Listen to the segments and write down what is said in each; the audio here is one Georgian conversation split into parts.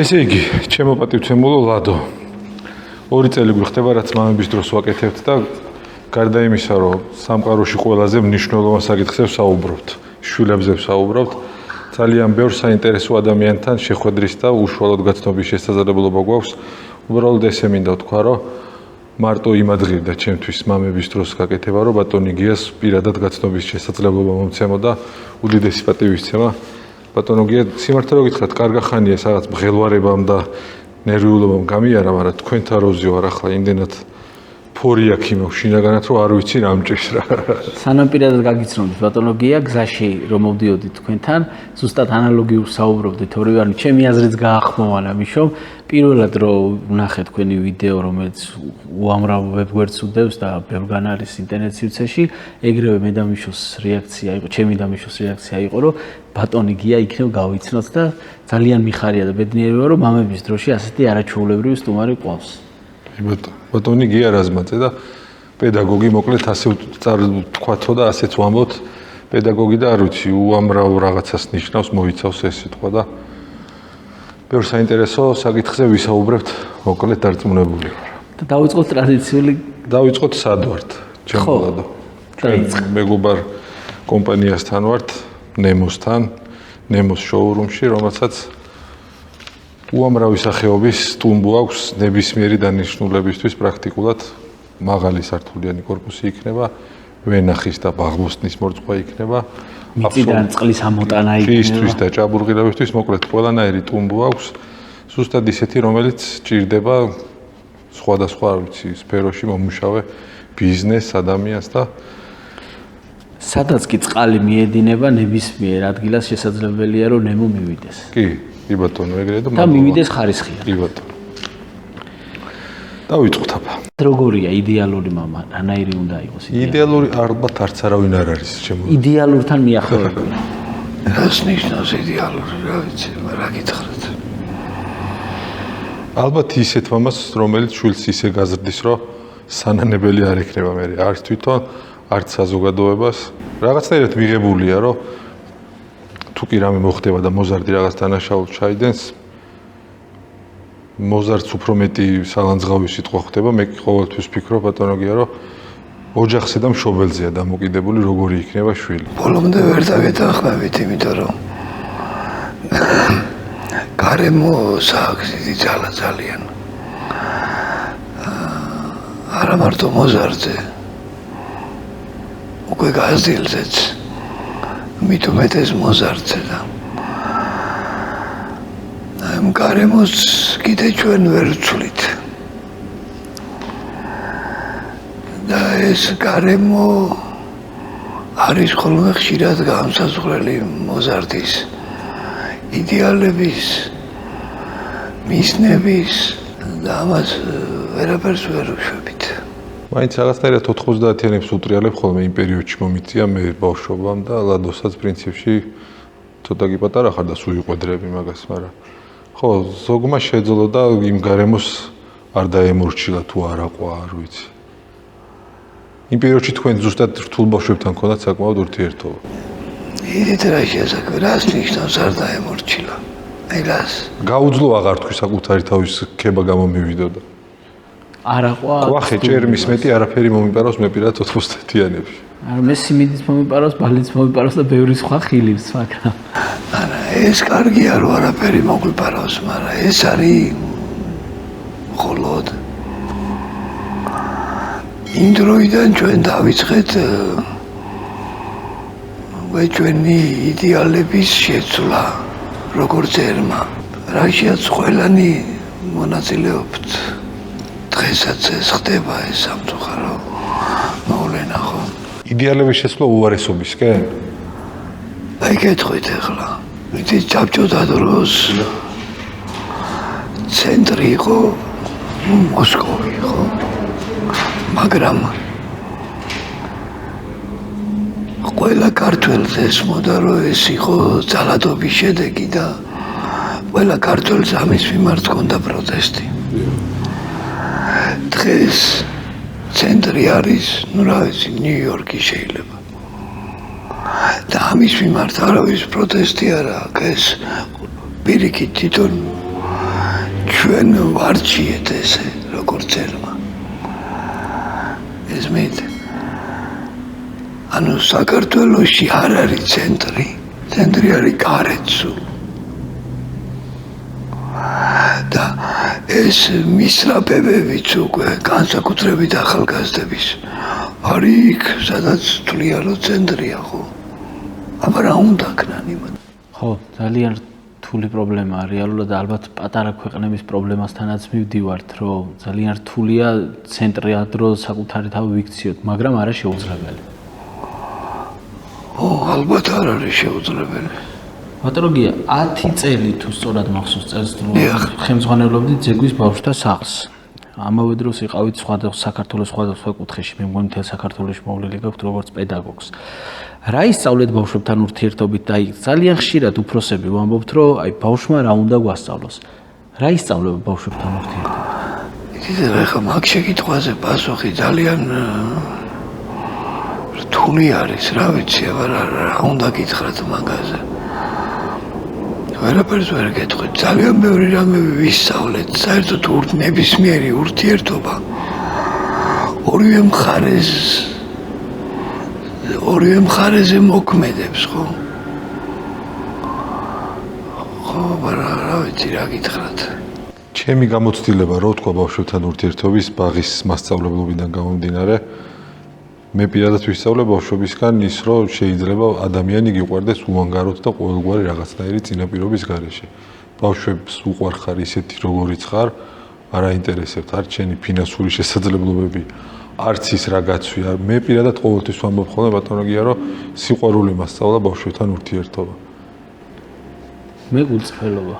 ესე იგი, ჩემო პატივცემულო ლადო. 2 წელი გვიხდება, რაც მამების დროს ვაკეთებთ და გარდა იმისა, რომ სამყაროში ყველაზე მნიშვნელოვან საკითხზე ვსაუბრობთ, შვილებზე ვსაუბრობთ, ძალიან ბევრ საინტერესო ადამიანთან შეხვედრის და უშუალოდ გაცნობის შესაძლებლობა გვაქვს. უბრალოდ ესე მინდა ვთქვა, რომ მარტო იმ ადგილდა ჩემთვის მამების დროს გაკეთება, რომ ბატონი გიას პირადად გაცნობის შესაძლებლობა მომცემოდა, უდიდესი პატივისცემა. ბატონო გია, სიმართლე რომ გითხრათ, კარგა ხანია სადაც მღელვარებამ და ნერვიულობამ გამიარა, მაგრამ თქვენთან როზე ვარ ახლა იმდენად ფორი აქ იმაქვს შინაგანად, რომ არ ვიცი რა მჭირს რა. სანამ პირადად გაგიცნობთ ბატონო გია, გზაში რომ მოვდიოდით თქვენთან, ზუსტად ანალოგიურ საუბრობდით ორივე, ჩემი აზრიც გაახმოვან ამიშო. პირველად რომ ვნახე თქვენი ვიდეო, რომელიც უამრავ ვებგვერდს უდევს და ბევრგან არის ინტერნეტ სივრცეში, ეგრევე მე და მიშოს რეაქცია იყო, ჩემი და მიშოს რეაქცია იყო, რომ ბატონი გია იქნებ გავიცნოთ და ძალიან მიხარია და ბედნიერია, რომ მამების დროში ასეთი არაჩვეულებრივი სტუმარი ყავს. ბატონი გია რაზმაძე და პედაგოგი, მოკლედ ასე ვთქვათო და ასეც ვამბობთ, პედაგოგი და არ ვიცი, უამრავ რაღაცას ნიშნავს, მოიცავს ეს სიტყვა და ბევრ საინტერესო საკითხზე ვისაუბრებთ, მოკლედ დარწმუნებული ვარ. და დავიწყოთ ტრადიციული დავიწყოთ სად ვართ, ჩემო ლადო. მეგობარ კომპანიასთან ვართ, ნემოსთან, ნემოს შოურუმში, რომელსაც უამრავი სახეობის სტუმბო აქვს ნებისმიერი დანიშნულებისთვის პრაქტიკულად მაღალი სართულიანი корпуსი იქნება, ვენახის და ბაღბოსტნის მორწყვა იქნება, მიწიდან წყლის ამოტანა იქნება. ფისთვის და ჭაბურღილებისთვის მოკლედ ყველანაირი სტუმბო აქვს, ზუსტად ისეთი, რომელიც ჭირდება სხვადასხვა, არ ვიცი, სფეროში მომუშავე ბიზნეს ადამიანს და სადაც კი წყალი მიედინება ნებისმიერ ადგილას შესაძლებელია რომ ნემო მივიდეს. კი ბატონო, ეგრეა და მივიდეს ხარისხი. კი ბატონო. დავიწყოთ აბა. როგორია იდეალური მამა, რანაირი უნდა იყოს? იდეალური ალბათ არც არავინ არ არის ჩემო. იდეალურთან მიახლოებული. რას ნიშნავს იდეალური, რა ვიცი, რა გითხრათ. ალბათ ისეთ მამას, რომელიც შვილს ისე გაზრდის, რომ სანანებელი არ ექნება მე, არც თვითონ, არც საზოგადოებას. რაღაცნაირად მიღებულია, რომ თუ კი რამე მოხდება და მოზარდი რაღაც დანაშაულს ჩაიდენს, მოზარდს უფრო მეტი სალანძღავი სიტყვა ხდება, მე ყოველთვის ვფიქრობ ბატონო გია, რომ ოჯახზე და მშობელზეა დამოკიდებული, როგორი იქნება შვილი. ბოლომდე ვერ დაგეთანხმებით, იმიტომ რომ გარემო საქმე დიდი ძალიან. არა მარტო მოზარდზე, უკვე გაზრდილზეც. მით უმეტეს მოზარდზე და ამ გარემოს კიდე ჩვენ ვერ ვცვლით და ეს გარემო არის ხოლმე ხშირად განსაზღვრელი მოზარდის იდეალების მისნების და ამას ვერაფერს ვერ ვუშვებით. მაინც რაღაცნაირად 90-იანებს უტრიალებ ხოლმე იმ პერიოდში მომიწია მე ბავშვობამ და ლადოსაც პრინციპში ცოტა კი პატარა ხარ და სულ იყვედრები მაგას, მაგრამ ხო, ზოგმა შეძლო და იმ გარემოს არ დაემორჩილა თუ არაყვა, არ ვიცი. იმ პერიოდში თქვენ ზუსტად რთულ ბავშვებთან გქონდათ საკმაოდ ურთიერთობა. იდით რა შეასაქმე, რას ნიშნავს არ დაემორჩილა? აი რას? გაუძლო აღარ თქვი საკუთარი თავის ქება გამომივიდოდა. არაყვა. ყვახე ჭერმის მეტი არაფერი მომიპარავს მე პირადად 90-იანებში. არა მე სიმინდის მომიპარავს, ბალიც მომიპარავს და ბევრი სხვა ხილივს, მაგრამ არა, ეს კარგია რომ არაფერი მოგვიპარავს, მაგრამ ეს არის მხოლოდ იმ დროიდან ჩვენ დავიწყეთ ჩვენი იდეალების შეცვლა, როგორც ერმა. რაშიაც ყველანი მონაწილეობთ. დღესაც ეს ხდება ეს სამწუხარო მოვლენა ხო? იდეალების შეცვლა უარესობისკენ? აი გეტყვით ახლა. ვიცით ჩაბჭოთა დროს ცენტრი იყო მოსკოვი ხო? მაგრამ ყველა ქართველს ესმოდა რომ ეს იყო ძალადობის შედეგი და ყველა ქართველს ამის მიმართ ჰქონდა პროტესტი. დღეს ცენტრი არის, ну რა ვიცი, ნიუ-იორკი შეიძლება. და ამის მიმართ არავის პროტესტი არ აქვს, ეს პირიქით თვითონ ჩვენ ვარჩიეთ ესე როგორც წერმა ესმით ანუ საქართველოში არ არის ცენტრი არის გარეთსუ და ეს მისრაფებებიც უკვე განსაკუთრებით ახალგაზრდების არის იქ სადაც თვლია რომ ცენტრია ხო აბა რა უნდა ქნან იმათ ხო ძალიან რთული პრობლემაა რეალურად ალბათ პატარა ქვეყნების პრობლემასთანაც მივდივართ რომ ძალიან რთულია ცენტრად რო საკუთარი თავი ვიქციოთ მაგრამ არა შეუძლებელი ო ალბათ არ არის შეუძლებელი ბატონო გია 10 წელი თუ სწორად მახსოვს წელს თუ ხელმძღვანელობდით ძეგვის ბავშვთა სახლს ამავე დროს იყავით საქართველოს სხვადასხვა კუთხეში მე მგონი მთელ საქართველოში მოვლილი გაქვთ როგორც პედაგოგს რა ისწავლეთ ბავშვებთან ურთიერთობით და ძალიან ხშირად უფროსები ვამბობთ რომ აი ბავშვმა რა უნდა გვასწავლოს რა ისწავლება ბავშვებთან ურთიერთობით კიდევ ახლა მაგ შეკითხვაზე პასუხი ძალიან რთული არის რა ვიცი აბა რა უნდა გითხრათ მაგაზე ვერაფერს ვერ გეტყვით ძალიან ბევრი რამე ვისწავლეთ საერთოდ ნებისმიერი ურთიერთობა ორივე მხარეზე მოქმედებს ხო რა ვიცი რა გითხრათ ჩემი გამოცდილება რო თქვა ბავშვებთან ურთიერთობის ბაღის მასწავლებლობიდან გამომდინარე მე პირადად ვისწავლე ბავშვებისგან ის რომ შეიძლება ადამიანი გიყვარდეს უანგაროდ და ყოველგვარი რაღაცნაირი წინაპირობის გარეშე ბავშვებს უყვარხარ ისეთი როგორიც ხარ არ აინტერესებთ არ ჩენი ფინანსური შესაძლებლობები არც ის რა გაცვია მე პირადად ყოველთვის ვამბობ ხოლმე ბატონო გია რომ სიყვარული მასწავლა ბავშვებთან ურთიერთობა მე გულწრფელობა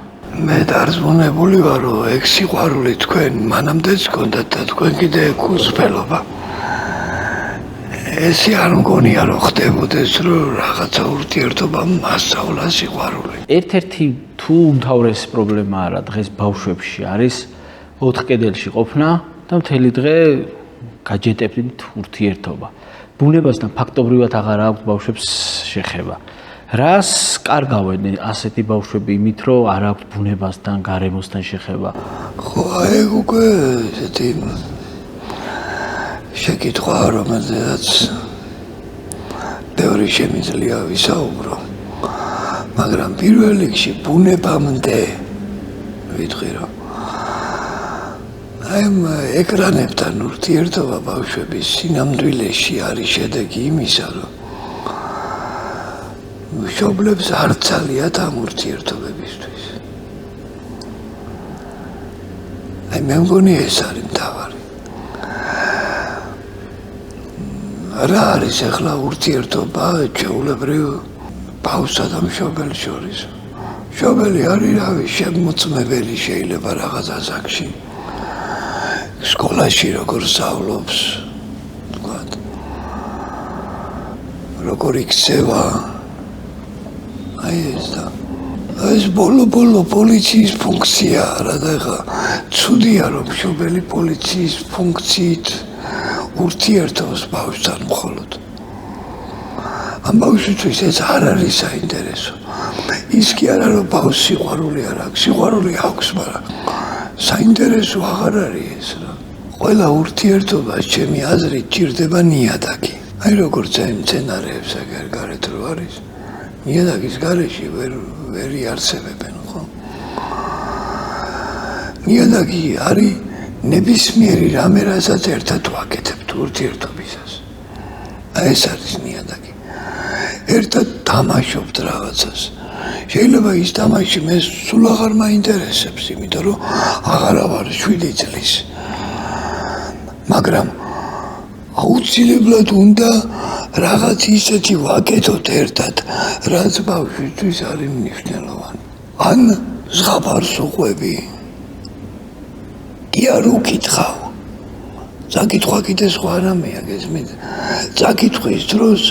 მე დარწმუნებული ვარ რომ ეგ სიყვარული თქვენ მანამდეც გქონდათ და თქვენ კიდე გულწრფელობა ესე არ მგონია რომ ხდებოდეს რომ რაღაცა ურთიერთობა მასწავლა სიყვარული ერთ-ერთი თუ უმთავრესი პრობლემაა რა დღეს ბავშვებში არის 4 კედელში ყოფნა და მთელი დღე გაჯეტებით ურთიერთობა ბუნებასთან ფაქტობრივად აღარ აქვს ბავშვებს შეხება რას კარგავენ ასეთი ბავშვები იმით რომ არ აქვს ბუნებასთან გარემოსთან შეხება ხო ეგ უკვე ესეთი შეკითხვა რომელზეც ბევრი შემიძლია ვისაუბრო მაგრამ პირველ რიგში ბუნებამდე ვიტყვი რომ აი ეკრანებთან ურთიერთობა ბავშვების სინამდვილეში არის შედეგი იმისა რომ მშობლებს არ ძალიათ ამ ურთიერთობებისთვის აი მე მგონი ეს არის მთავარი რა არის ახლა ურთიერთობა ჩვეულებრივ ბავშვსა და მშობელს შორის მშობელი არის რავი შემოწმებელი შეიძლება რაღაც ასაკში სკოლაში როგორ სწავლობს ვთქვათ როგორ იქცევა აი ეს და ეს ბოლო პოლიციის ფუნქცია რა და ხა ცუდია რომ მშობელი პოლიციის ფუნქციით ურთიერთობს ბავშვთან მხოლოდ ამ ბავშვისთვის ეს არ არის საინტერესო ის კი არა რომ ბავშვს სიყვარული არ აქვს სიყვარული აქვს მაგრამ საინტერესო აღარ არის ეს რა ყველა ურთიერთობას ჩემი აზრით ჭირდება ნიადაგი აი როგორც აი მცენარეებს აგერ გარეთ რო არის ნიადაგის გარეშე ვერ იარსებებენ ხო ნიადაგი არის ნებისმიერი რამე რასაც ერთად ვაკეთებთ ურთიერთობისას აი ეს არის ნიადაგი ერთად თამაშობთ რაღაცას შეიძლება ის თამაში მე სულ აღარ მაინტერესებს იმიტომ რომ აღარა ვარ 7 წლის მაგრამ აუცილებლად უნდა რაღაც ისეთი ვაკეთოთ ერთად რაც ბავშვისთვის არის მნიშვნელოვანი ან ზღაპარს უყვები კი არ უკითხავ საკითხვა კიდე სხვა რამეა გესმით საკითხვის დროს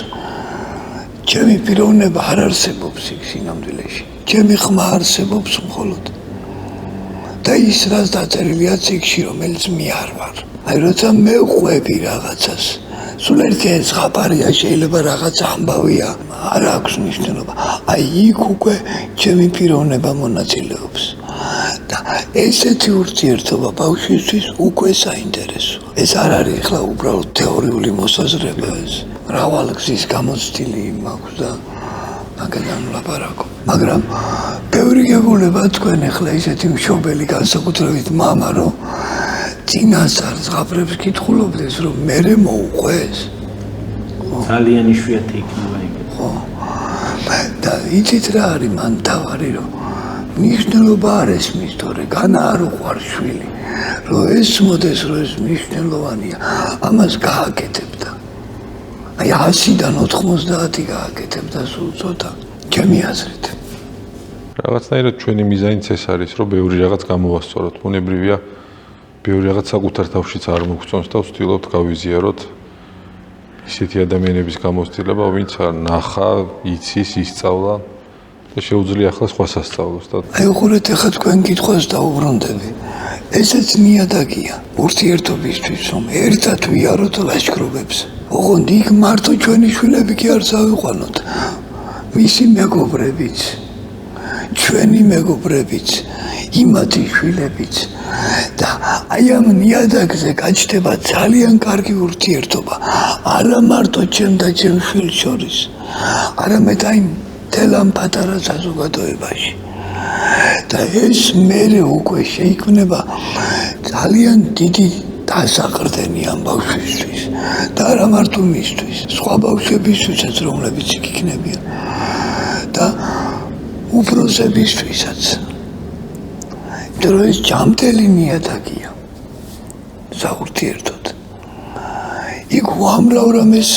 ჩემი პიროვნება არ არსებობს იქ სინამდვილეში ჩემი ხმა არსებობს მხოლოდ და ის რაც დაწერილია ციგში რომელიც მე არ ვარ აი როცა მე ვყვები რაღაცას სულ ერთი ზღაპარია შეიძლება რაღაც ამბავია არ აქვს მნიშვნელობა აი იქ უკვე ჩემი პიროვნება მონაწილეობს და ესეთი ურთიერთობა ბავშვისთვის უკვე საინტერესოა. ეს არ არის ახლა უბრალოდ თეორიული მოსაზრება ეს. მრავალ გზის გამოცდილი მაქვს და მაგედან ვლაპარაკობ. მაგრამ ბევრი გებულება თქვენ ახლა ისეთი მშობელი განსაკუთრებით მამა რომ წინასწარ ზღაპრებს კითხულობდეს რომ მერე მოუყვეს. ძალიან იშვიათი იქნება ეგ. და იცით რა არის მან თავარი რომ მნიშვნელობა არ ესმის თორე განა არ უყვარს შვილი რომ ეს მოდეს რომ ეს მნიშვნელოვანია ამას გააკეთებდა აი 100-დან 90 გააკეთებდა სულ ცოტა ჩემი აზრით რაღაცნაირად ჩვენი მიზანიც ეს არის რომ ბევრი რაღაც გამოვასწოროთ ბუნებრივია ბევრი რაღაც საკუთარ თავშიც არ მოგწონს და ვცდილობთ გავიზიაროთ ისეთი ადამიანების გამოცდილება, ვინც ნახა, იცის, ისწავლა და შეუძლია ახლა სხვას ასწავლოს და აი უყურეთ ახლა თქვენ კითხვას დაუბრუნდები. ესეც ნიადაგია ურთიერთობისთვის, რომ ერთად ვიაროთ ლაშქრობებს. ოღონდ იქ მარტო ჩვენი შვილები კი არ წავიყვანოთ. მისი მეგობრებიც, ჩვენი მეგობრებიც, იმათი შვილებიც და აი ამ ნიადაგზე გაჩნდება ძალიან კარგი ურთიერთობა არა მარტო ჩემ და ჩემ შვილს შორის არამედ აი მთელ ამ პატარა საზოგადოებაში და ეს მერე უკვე შეიქმნება ძალიან დიდი დასაყრდენი ამ ბავშვისთვის და არა მარტო მისთვის სხვა ბავშვებისთვისაც რომლებიც იქ იქნებიან და უფროსებისთვისაც ეს ჯამთელი ნიადაგია საურთიერთოდ იქ უამრავ რამეს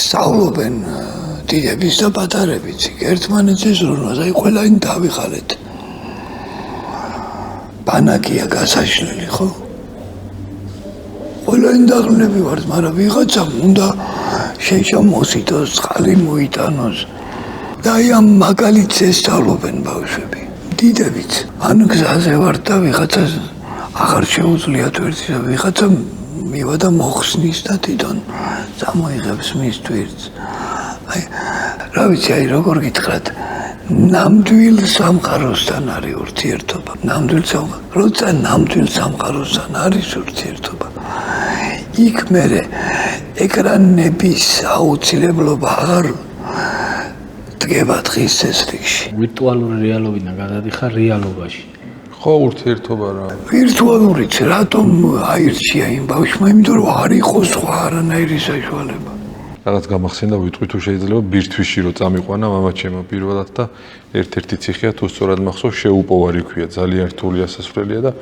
სწავლობენ დიდების და პატარებიც იქ ერთმანეთს ეზრუნვას აი ყველანი დავიხარეთ ბანაკია გასაშლელი ხო ყველანი დაღლნები ვართ მაგრამ ვიღაცამ უნდა შეშამოსიტოს წყალი მოიტანოს და აი ამ მაგალითს ესწავლობენ ბავშვები დიდებიც ან გზაზე ვართ და ვიღაცა აღარ შეუძლიათ ვერც ვიღაცა მივა და მოხსნის და თვითონ წამოიღებს მის თვირთს აი რა ვიცი აი როგორ გითხრათ ნამდვილ სამყაროსთან არის ურთიერთობა როცა ნამდვილ სამყაროსთან არის ურთიერთობა იქ მერე ეკრანების აუცილებლობა აღარ დგება დღის წესრიგში. ვირტუალური რეალობიდან გადადიხარ რეალობაში. ხო ურთიერთობა რა. ვირტუალურიც რატომ აირჩია იმ ბავშვმა, იმიტომ რომ არ იყო სხვა არანაირი საშუალება. რაღაც გამახსენდა ვიტყვი თუ შეიძლება ბირთვიში რო წამიყვანა მამაჩემო პირველად და ერთ-ერთი ციხეა თუ სწორად მახსოვს შეუპოვარი ქვია ძალიან რთული ასასვლელია და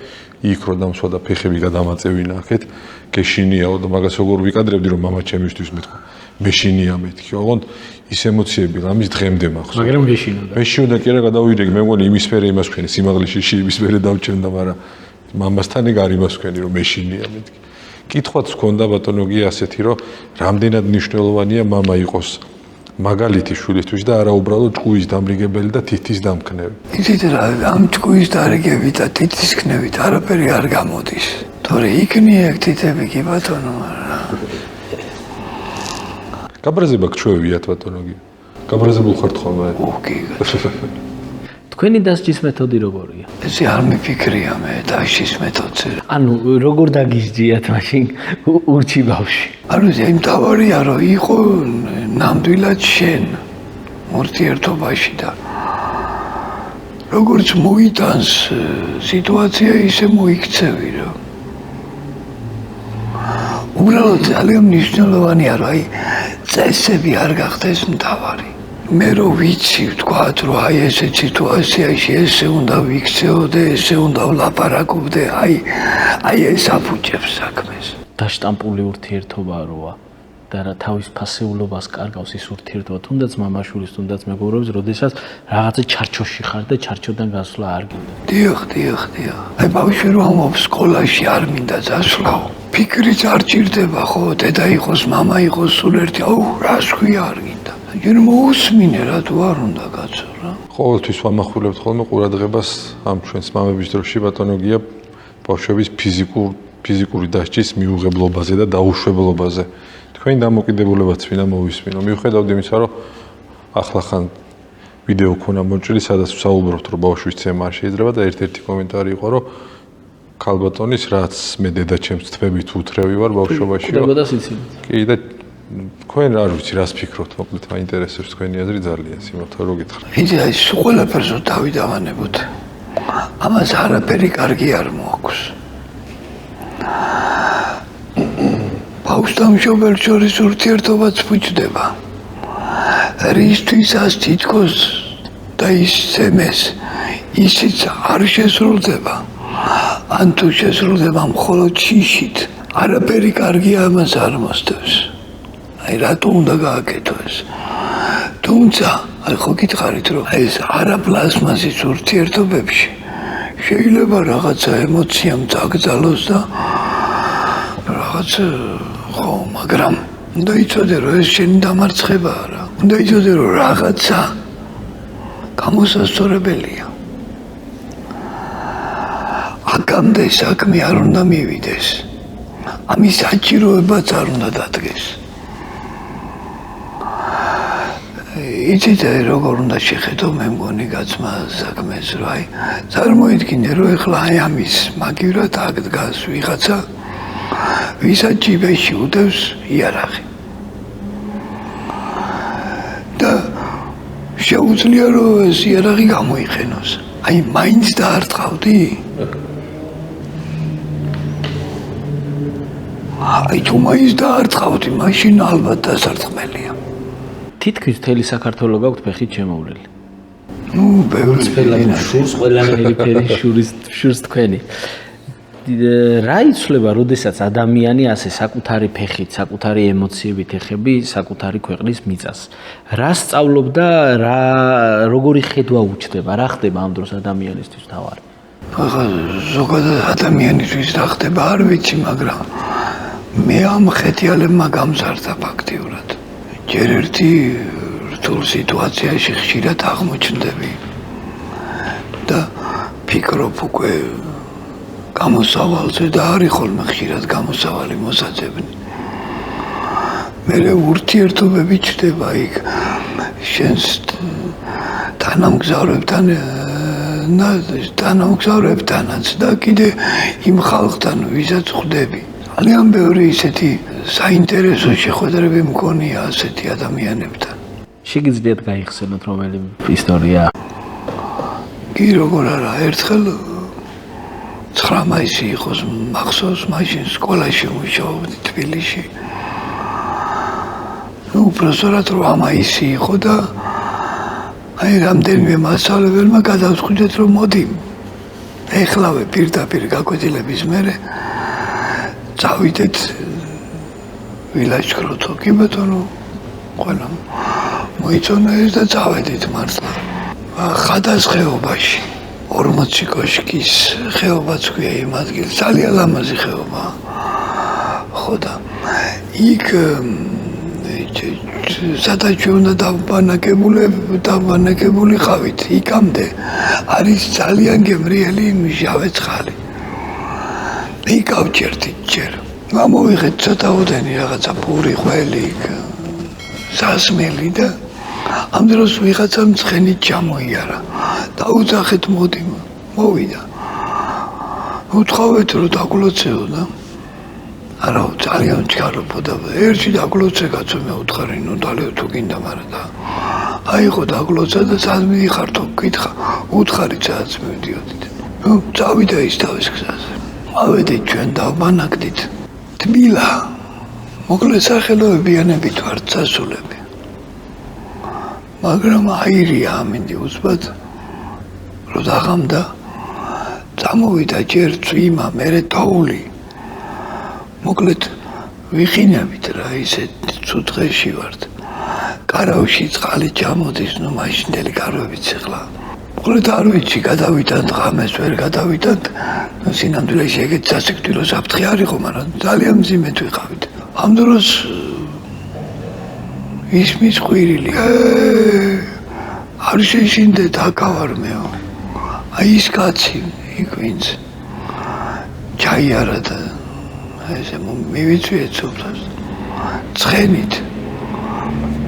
იქ რო დამსვა და ფეხები გადამაწევინა აქეთ გეშინიაო და მაგას როგორ ვიკადრებდი რომ მამაჩემისთვის მეთქვა მეშინია მეთქი ოღონდ ის ემოციები რამის დღემდე მახსოვს მაგრამ გეშინოდა მეშინოდა კი არა გადავირეკ მე მგონი იმის ფერე იმას ვქენი სიმაღლეში იმის ფერე დავჩენდა მაგრამ მამასთან ეგ არ იმას ვქენი რომ მეშინია მეთქი კითხვაც ჰქონდა ბატონო გია ასეთი რომ რამდენად მნიშვნელოვანია მამა იყოს მაგალითი შვილისთვის და არა უბრალოდ ჭკუის დამრიგებელი და თითის დამქნევი. იცით რა ამ ჭკუის დარიგებით და თითის ქნევით არაფერი არ გამოდის. თორე იქნია თითები კი ბატონო არა. გაბრაზება გჩვევიათ ბატონო გია. გაბრაზებულ ხართ ხოლმე? ოკეი. თქვენი დასჯის მეთოდი როგორია? ესე არ მიფიქრია მე დასჯის მეთოდზე. ანუ როგორ დაგისჯიათ მაშინ ურჩი ბავშვი? ანუ იმ თავარია რომ იყო ნამდვილად შენ ურთიერთობაში და როგორც მოიტანს სიტუაცია ისე მოიქცევი რომ უბრალოდ ძალიან მნიშვნელოვანია რომ აი წესები არ გახდეს მთავარი მე რო ვიცი ვთქვათ რომ აი ესე სიტუაციაში ესე უნდა ვიქცეოდე ესე უნდა ვლაპარაკობდე აი ეს აფუჭებს საქმეს დაშტამპული ურთიერთობა როა და რა თავის ფასეულობას კარგავს ის ურთიერთობა თუნდაც მამაშვილის თუნდაც მეგობრობის როდესაც რაღაცა ჩარჩოში ხარ და ჩარჩოდან გასვლა არ გინდა დიახ აი ბავშვი რომ ამობს სკოლაში არ მინდა წასვლაო ფიქრიც არ ჭირდება ხო დედა იყოს მამა იყოს სულ ერთი აუ რას ქვია არ გინდა ჯერ მოусმინე რა თუ არ უნდა კაცო რა ყოველთვის ვამახვილებთ ხოლმე ყურადღებას ამ ჩვენს მამების დროში ბატონო გია ბავშვების ფიზიკური დასჯის მიუღებლობაზე და დაუშვებლობაზე თქვენი დამოკიდებულებაც ვინა მოვისმინო მიუხედავად იმისა რომ ახლა ხან ვიდეო ქონა მოჭრილი, სადაც ვსაუბრობთ, რომ ბავშვის ცემა არ შეიძლება და ერთ-ერთი კომენტარი იყო, რომ ქალბატონის რაც მე დედაჩემს თვებით უთრევი ვარ ბავშვობაში. ხვდებოდა სიცილით. კი და თქვენ არ ვიცი რას ფიქრობთ, მოკლედ მაინტერესებს თქვენი აზრი ძალიან, სიმართლე რო გითხრათ. იცი აი ყველაფერს დავიდავანებოთ. ამას არაფერი კარგი არ მოაქვს. ბავშვთა მშობელს შორის ურთიერთობაც ფუჭდება. რისთვისაც თითქოს და ისცემეს, ისიც არ შესრულდება. ან თუ შესრულდება მხოლოდ შიშით, არაფერი კარგი ამას არ მოსდევს. აი რატო უნდა გააკეთო ეს? თუმცა, აი ხო გითხარით, რომ ეს არაპლასმასის ურთიერთობებში შეიძლება რაღაცა ემოციამ წაგრძალოს და რაღაც ხო, მაგრამ უნდა იცოდე, რომ ეს შენი დამარცხებაა რა. უნდა იცოდე, რომ რაღაცა გამოსასწორებელია. აქამდე საქმე არ უნდა მივიდეს. ამის საჭიროებაც არ უნდა დადგეს. იცით როგორ უნდა შეხედო მე მგონი გაცმა საქმეს, რომ აი წარმოიდგინე, რომ ეხლა აი ამის მაგივრად აქ დგას ვიღაცა, ვისაც ჯიბეში უდევს იარაღი. და შეუძლია რომ ეს იარაღი გამოიყენოს. აი მაინც დაარტყავდი? აი თუ მაინც დაარტყავდი, მაშინ ალბათ დასარტყმელია. თითქმის მთელი საქართველო გაქვთ ფეხით შემოვლელი. ნუ ბევრი შურს ყველანაირი ფერი შურს თქვენი. რა იცვლება, როდესაც ადამიანი ასე საკუთარი ფეხით, საკუთარი ემოციებით ეხები საკუთარი ქვეყნის მიწას. რა სწავლობდა, როგორი ხედვა უჩნდება, რა ხდება ამ დროს ადამიანისთვის თავარი? ახლა ზოგადად ადამიანისთვის რა ხდება არ ვიცი, მაგრამ მე ამ ხეთიალებმა გამზარდა ფაქტიურად. ჯერ ერთი რთულ სიტუაციაში ხშირად აღმოჩნდები და ფიქრობ უკვე გამოსავალზე და არის ხოლმე ხშირად გამოსავალი მოსაძებნი. მერე ურთიერთობები ჩდება იქ შენს თანამგზავრებთანაც და კიდე იმ ხალხთან ვისაც ხვდები. ძალიან ბევრი ისეთი საინტერესო შეხვედრები მქონია ასეთი ადამიანებთან. შეგიძლიათ გაიხსენოთ რომელი ისტორია? კი როგორ არა, ერთხელ 9 მაისი იყოს მახსოვს, მაშინ სკოლაში ვმუშაობდი თბილისში. უბრალოდ 8 მაისი იყო და აი რამდენიმე მასწავლებელმა გადავწყვიტეთ რომ მოდი ეხლავე პირდაპირ გაკვეთილების მერე წავიდეთ ვილაჟკროთო, კი ბატონო, ყველა მოიწონა ეს და წავედით მართლა ხადას ხეობაში 40 კოშკის ხეობაც ქვია იმ ადგილს, ძალიან ლამაზი ხეობაა. ხო და იქ სადაც უნდა დავბანაკებული ხავით, იქამდე არის ძალიან გემრიელი მჟავე წყალი. იქ ავჭერდით ჯერ. გამოვიღეთ ცოტაოდენი რაღაცა პური, ყველი, სასმელი და ამ დროს ვიღაცამ ცხენით ჩამოიარა. დაუძახეთ მოდი, მოვიდა. უთხოვეთ რომ დაგლოცეო და არა ძალიან ჩქარობოდა. ერთი დაგლოცე კაცო მე უთხარი, ნუ დალეო თუ გინდა, მაგრამ და აიღო დაგლოცა და სად მიდიხართო გითხრა. უთხარი სადაც მივდიოდით. ნუ წავიდა ის თავის გზაზე. ავედით ჩვენ დავბანაკდით. თბილა. მოკლედ სახელოებიანებით ვართ წასულები. მაგრამ აირია ამინდი უცბად რომ დაღამდა. წამოვიდა ჯერ წვიმა, მერე თოვლი. მოკლედ ვიხინებით რა, ისეთ ცუდ დღეში ვართ. კარავში წყალი ჩამოდის, ნუ მაშინდელი კარვებიც ეხლა. მოკლედ არ ვიცი, გადავიტანთ ღამეს, ვერ გადავიტანთ. სინამდვილეში ეგეთ სასიკვდილო საფრთხე არ იყო, მაგრამ ძალიან მძიმედ ვიყავით. ამ დროს ისმის ყვირილი. არ შეშინდეთ, აკავარმეო. აი ის კაცი, იქ ვინც ჩაიარა და ესე მივიწვიეთ სოფლას. ცხენით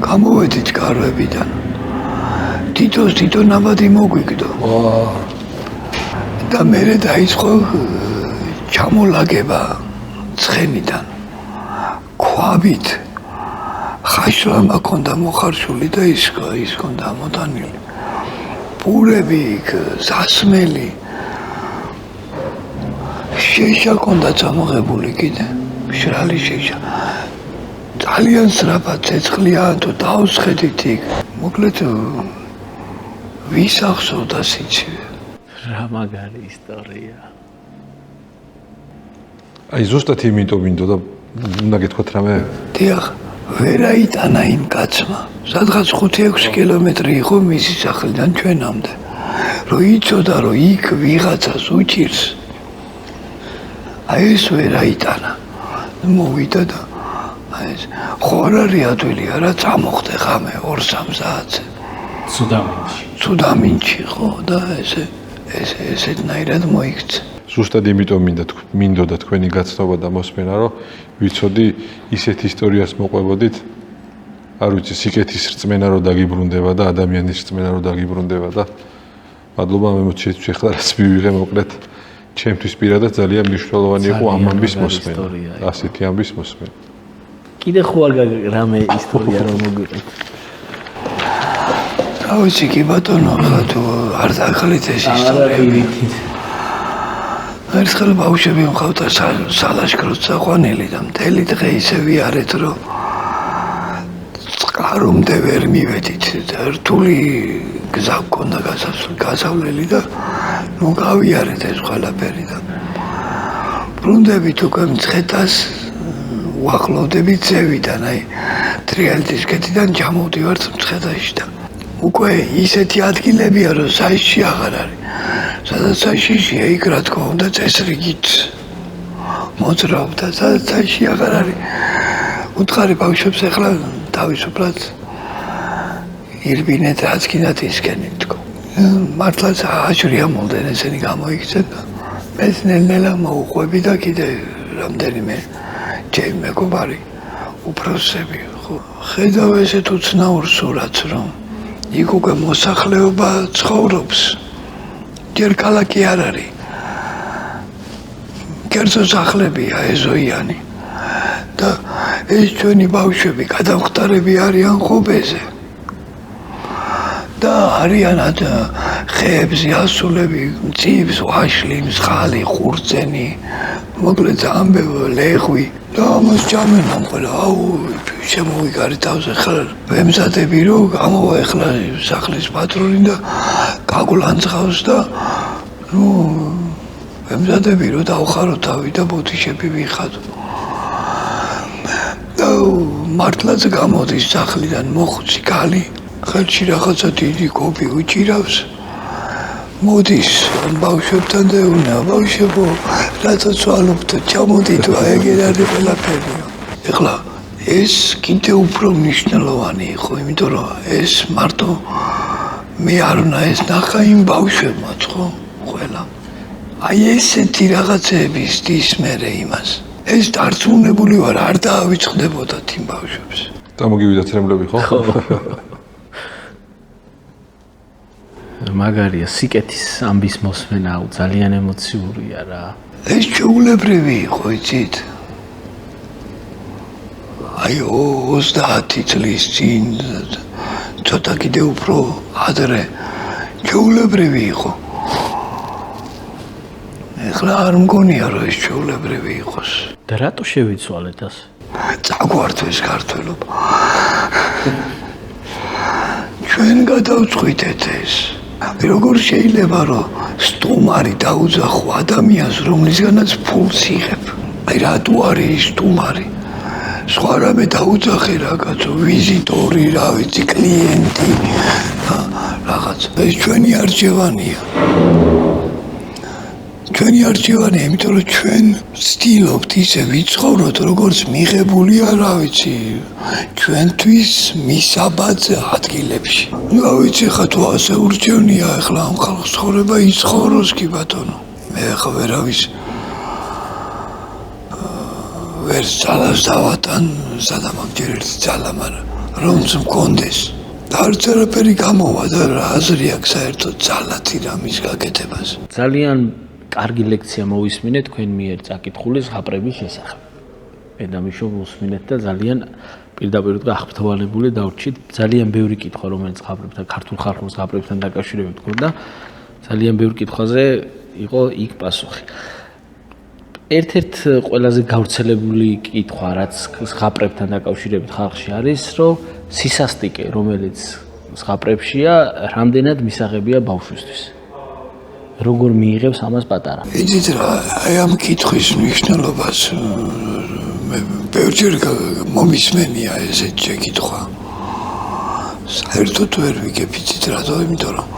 გამოვედით კარვებიდან. თითო ნაბადი მოგვიგდო. და მე დაიწყო ჩამოლაგება ცხენიდან. ქვაბით ხაშლა მაქონდა მოხარშული და ის ქონდა ამოტანილი. პურები, სასმელი. შეშა ქონდა წამოღებული კიდე. მშრალი შეშა. ძალიან სწრაფად ცეცხლიან თუ დავსხედით იქ. მოკლედ ვის ახსოვდა სიცივე? რა მაგარი ისტორია. აი ზუსტად იმიტომ მინდოდა უნდა გეთქვათ რამე? დიახ, ვერ აიტანა იმ კაცმა. სადღაც 5-6 კილომეტრი იყო მისი სახლიდან ჩვენამდე. რომ იცოდა რომ იქ ვიღაცას უჭირს. აი ეს ვერ აიტანა. მოვიდა და აი ეს ხوار არის ადვილი არა წამოხდე ღამე 2-3 საათზე. ცუდამინჩი ხო და ესეთნაირად მოიქცე. ზუსტად იმიტომ მინდოდა თქვენი გაცნობა და მოსმენა, რომ ვიცოდი ისეთ ისტორიას მოყვებოდით, არ ვიცი, სიკეთის რწმენა რო დაგიბრუნდება და ადამიანის რწმენა რო დაგიბრუნდება და მადლობა მე მოჩვენე ხლა რაც მივიღე მოკლედ ჩემთვის პირადად ძალიან მნიშვნელოვანი იყო ამ ამბის მოსმენა. ასეთი ამბის მოსმენა. კიდე ხوار რამე ისტორია რომ მოგვიყევთ. რა ვიცი კი ბატონო, ხა თუ არ დაგხალით ეს ისტორია. ერთხელ ბავშვები მყავდა სალაშქროს წაყვანილი და მთელი დღე ისე ვიარეთ, რომ წყარომდე ვერ მივედით. რთული გზა გქონდა გასავლელი და ნუ გავიარეთ ეს ყველაფერი და ბრუნდებით უკვე მცხეთას უახლოვდებით ზევიდან, აი თრიალეთის ქედიდან ჩამოვდივართ მცხეთაში და უკვე ისეთი ადგილებია, რომ საისში აღარ არის. სადაც საიშია იქ რა თქმა უნდა წესრიგით მოძრაობდა, სადაც საიში აღარ არის. უთხარი ბავშვებს ახლა თავისუფლად ირბინეთ რაც კიდათ ისკენით თქო. მართლაც აჭრია მომდენ ესენი გამოიქცეთ და მეც ნელ-ნელა მოუყვები და კიდე რამდენიმე ჩემი მეგობარი უფროსები ხო ხედავ ესეთ უცნაურ სურათს რომ იქ უკვე მოსახლეობა ცხოვრობს. ჯერ ქალაქი არ არის. კერძო სახლებია ეზოიანი. და ეს ჩვენი ბავშვები გადამხტარები არიან ხობეზე. და არიანად ხეებზე ასულები, მწიფს, ვაშლი, მსხალი, ხურცენი, მოკლედ ამბებ ლეხვი. და ამას ჯამენამ ყველა, აუ, შემოვიგარი თავზე ხარ. ვემზადები რომ გამოვა ეხლა სახლის პატრონი და გაგულანძღავს და ნუ ვემზადები რომ დავხარო თავი და ბოთიშები ვიხადო. და მართლაც გამოდის სახლიდან მოხუცი კალი, ხელში რაღაცა დიდი კოპი უჭირავს. მოდის ბავშვებთან და ეუბნება, ბავშვებო, რატოც ვალობთ, ჩამოდით, ეგერ არის ყველაფერი. ეხლა ეს კიდე უფრო მნიშვნელოვანი იყო, იმიტომ რომ ეს მარტო მე არ უნდა ეს ნახა იმ ბავშვებმაც ხო, ყველა. აი ესეთი რაღაცები სდის მერე იმას. ეს დარწმუნებული ვარ, არ დაავიწყდებოდათ იმ ბავშვებს. დამოგივიდათ რემლები ხო? მაგარია, სიკეთის ამბის მოსმენა ძალიან ემოციურია რა. ეს ჩვეულებრივი იყო, იცით? აი 30 წლის წინ ცოტა კიდე უფრო ადრე ჩვეულებრივი იყო. ეხლა არ მგონია რომ ეს ჩვეულებრივი იყოს. და რატო შევიცვალეთ ასე? წაგვართვეს ქართველობა. ჩვენ გადავწყვიტეთ ეს. როგორ შეიძლება რომ სტუმარი დაუძახო ადამიანს, რომლისგანაც ფულს იღებ? აი რატო არის სტუმარი? სხვა რამე დაუძახე რა კაცო, ვიზიტორი, რა ვიცი, კლიენტი, რაღაც. ეს ჩვენი არჩევანია. ჩვენი არჩევანია, იმიტომ რომ ჩვენ ვცდილობთ ისე ვიცხოვროთ, როგორც მიღებულია, რა ვიცი, ჩვენთვის მისაბაძ ადგილებში. რა ვიცი, ხა თუ ასე ურჩევნია, ახლა ამ ხალხს ცხოვრება იცხოვროს კი ბატონო. მე ხა ვერავის ვერ ძალას დავატან, სადამაგ ჯერ ერთი ძალა, მაგრამ რომც მქონდეს. არც არაფერი გამოვა და რა აზრი აქვს საერთოდ ძალათი რამის გაკეთებას. ძალიან კარგი ლექცია მოვისმინეთ თქვენ მიერ წაკითხული ზღაპრების შესახებ. მედამიშო უსმინეთ და ძალიან პირდაპირ გახფრთოვანებული დავრჩით. ძალიან ბევრი კითხვა რომელიც ზღაპრებთან, ქართულ ხალხურ ზღაპრებთან დაკავშირებით გქონდა. ძალიან ბევრი კითხვაზე იყო იქ პასუხი. ერთ-ერთ ყველაზე გავრცელებული კითხვა რაც ზღაპრებთან დაკავშირებით ხალხში არის, რომ სისასტიკე, რომელიც ზღაპრებშია, რამდენად მისაღებია ბავშვისთვის. როგორ მიიღებს ამას პატარა? იცით რა, აი ამ კითხვის მნიშვნელობას მე ბევრჯერ მომისმენია ესეთ შეკითხვა. საერთოდ ვერ ვიგებ, იცით რატო? იმიტომ რომ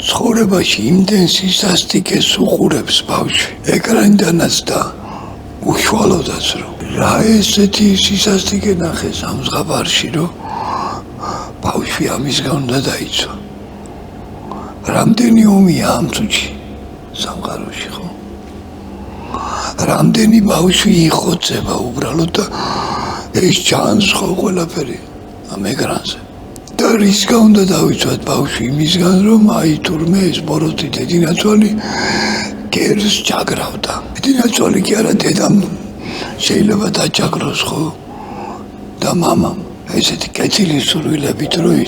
ცხოვრებაში იმდენ სისასტიკეს უყურებს ბავშვი, ეკრანიდანაც და უშუალოდაც რომ რა ესეთი სისასტიკე ნახეს ამ ზღაპარში, რომ ბავშვი ამისგან უნდა დაიცვა. რამდენი ომია ამ წუთში სამყაროში, ხო? რამდენი ბავშვი იხოცება უბრალოდ და ეს ჩანს ხო ყველაფერი ამ ეკრანზე. და რისგან უნდა დავიცვათ ბავშვი? იმისგან რომ აი თურმე ეს ბოროტი დედინაცვალი გერს ჩაგრავდა. დედინაცვალი კი არა, დედამ შეიძლება დაჩაგროს, ხო? და მამამ ესეთი კეთილი სურვილებით რომ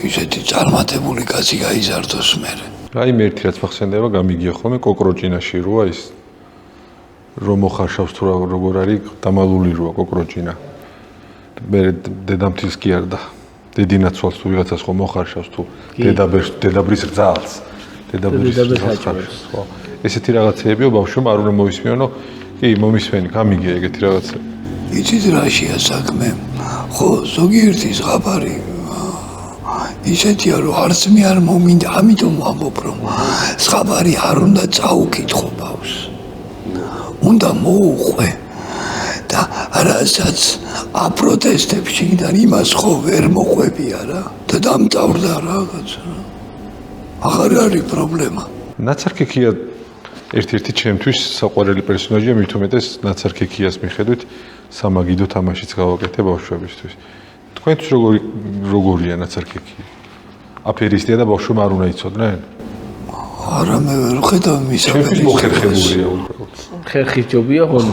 ისეთი წარმატებული კაცი გაიზარდოს მერე. აი მე ერთი რაც მახსენდება გამიგია ხოლმე კოკროჭინაში როა ის რომ მოხარშავს თუ როგორ არის დამალული როა კოკროჭინა. მე დედამთილს კი არ და დედინაცვალს თუ ვიღაცას ხო მოხარშავს თუ დედაბრის გძალს. დედაბრის გძალს ხო. ესეთი რაღაცეებიო ბავშვმა არ უნდა მოვისმენო. კი მომისმენი გამიგია ეგეთი რაღაცები. იცით რაშია საქმე? ხო, ზოგიერთი ზღაპარი ისეთია რომ არც მე არ მომინდა, ამიტომ ვამბობ რომ ზღაპარი არ უნდა წაუკითხო ბავშვს. უნდა მოუყვე და რასაც აპროტესტებს შიგნიდან იმას ხო ვერ მოყვებია რა და დამტავრდა რაღაცა. აღარ არის პრობლემა. ნაცარქექია ერთ-ერთი ჩემთვის საყვარელი პერსონაჟია, მით უმეტეს ნაცარქექიას მიხედვით სამაგიდო თამაშიც გავაკეთე ბავშვებისთვის. თქვენთვის როგორია ნაცარქექია? აფერისტია და ბავშვმა არ უნდა იცოდნენ? არა, მე ვერ ხედავ მის მოხერხებულია უბრალოდ. ხერხი ჯობია ხოლმე.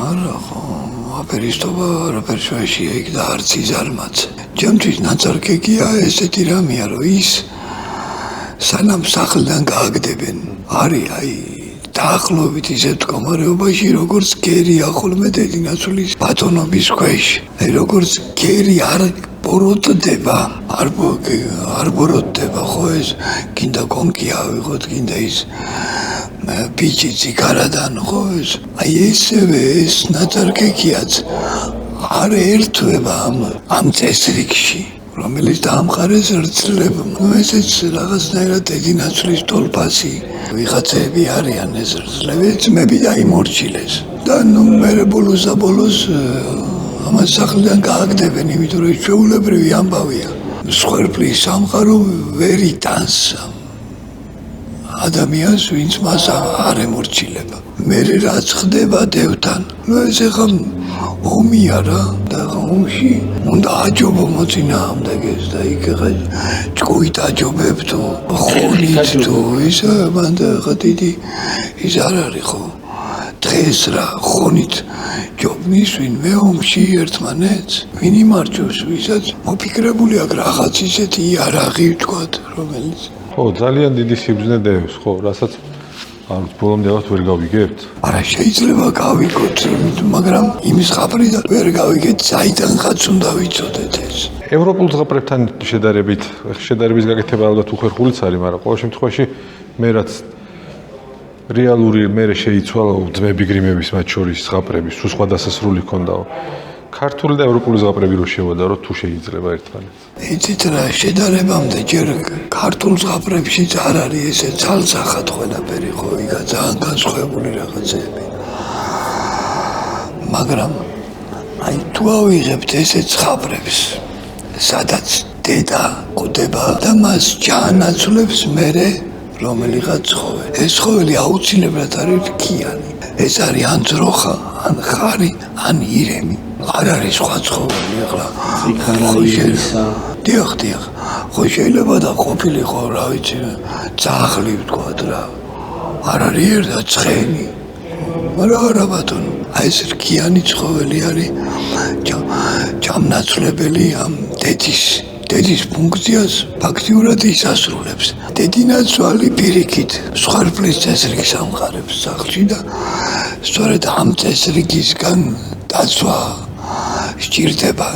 არა, ხო, აფერისტობა არაფერ შეაშია იქ და არც იზარმაც. ჩემთვის ნაცარქექია ესეთი რამეა, რომ ის სანამ სახლიდან გააგდებენ, არის აი დაახლოებით ისეთ მდგომარეობაში, როგორც გერია ხოლმე დედინაცვლის ბატონობის ქვეშ. აი როგორც გერი არ ბოროტდება, არ ბოროტდება ხო ეს, კიდე კონკი ავიღოთ, კიდე ის ბიჭი ციგარადან ხო ეს. აი ესევე ეს ნაცარქექიაც არ ერთვება ამ წესრიგში. რომელიც დაამყარეს რძლებმა. ესეც რაღაცნაირად დედინაცვლის ტოლფასი ვიღაცები არიან ეს რძლებიც მები დაიმორჩილეს. და ნუ მერე ბოლოს ამას სახლიდან გააგდებენ, იმიტომ რომ ჩვეულებრივი ამბავია. მსხვერპლის სამყარო ვერ იტანს ადამიანს, ვინც მას არ ემორჩილება. მერე რაც ხდება დევთან, ნუ ეს ეხა ომია რა და ომში უნდა აჯობო მოწინააღმდეგეს და იქ ხა ჭკუით აჯობებ თუ ხონით თუ ისა მანდა ხა დიდი ის არ არის ხო დღეს რა ხონით ჯობნის ვინმე ომში ერთმანეთს ვინ იმარჯვებს ვისაც მოფიქრებული აქვს რაღაც ისეთი იარაღი ვთქვათ რომელიც ხო ძალიან დიდი სიბრძნე დევს ხო რასაც არ ბოლომდე ვერ გავიგებთ? არა შეიძლება გავიგოთ, მაგრამ იმის ხაფრიდან ვერ გავიგეთ, საიდანღაც უნდა ვიცოდეთ ეს. ევროპულ ზღაპრებთან შედარების გაკეთება ალბათ უხერხულიც არის, მაგრამ ყოველ შემთხვევაში მე რაც რეალური მე შეიცვალა ძმები გრიმების მათ შორის ზღაპრების, თუ სხვა დასასრული ჰქონდაო. ქართული და ევროპული ზღაპრები რო შევადარო თუ შეიძლება ერთმანეთს. იცით რა, შედარებამდე ჯერ ქართულ ზღაპრებშიც არ არის ესე ძალსახად ყველაფერი ხო, იქა ძალიან განსხვავებული რაღაცები. მაგრამ აი თუ ავიღებთ ესეთ ზღაპრებს, სადაც დედა კვდება და მას ჩაანაცვლებს მერე რომელიღაც ცხოველი. ეს ცხოველი აუცილებლად არის რქიანი. ეს არის ან ძროხა, ან ხარი, ან ირემი. არ არის სხვა ცხოველი ახლა. დიახ, ხო შეიძლება და ყოფილიყო, რა ვიცი, ძაღლი ვთქვათ რა. არ არის ერთა ცხენი. არა ბატონო, აი ეს რქიანი ცხოველი არის ჯამნაცვლებელი ამ დედის ფუნქციას ფაქტიურად ისასრულებს. დედინაცვალი პირიქით მსხვერპლის წესრიგს ამყარებს სახლში და სწორედ ამ წესრიგისგან დაცვა სჭირდება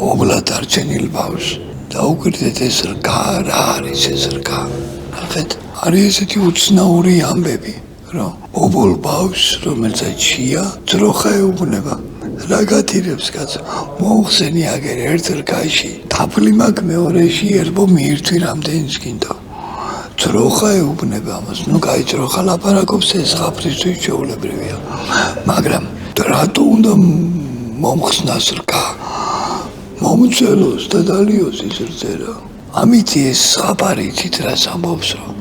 ობლად არჩენილ ბავშვს. დაუკვირდეთ ეს რგა, რა არის ეს რგა? ალბათ არის ესეთი უცნაური ამბები, რომ ობოლ ბავშვს, რომელსაც შია, ძროხა ეუბნება. რა გათირებს კაცო? მოუხსენი აგერ ერთ რგაში, თაფლი მაქვს მეორეში, ერბო მიირთვი რამდენიც გინდა. ძროხა ეუბნება ამას, ნუ კაი ძროხა ლაპარაკობს, ეს ხაფრისთვის ჩვეულებრივია. მაგრამ რატო უნდა მომხსნას რგა? მომწელოს და დალიოს ის რძერა. ამით ეს ხაპარი იცით რას ამბობს, რომ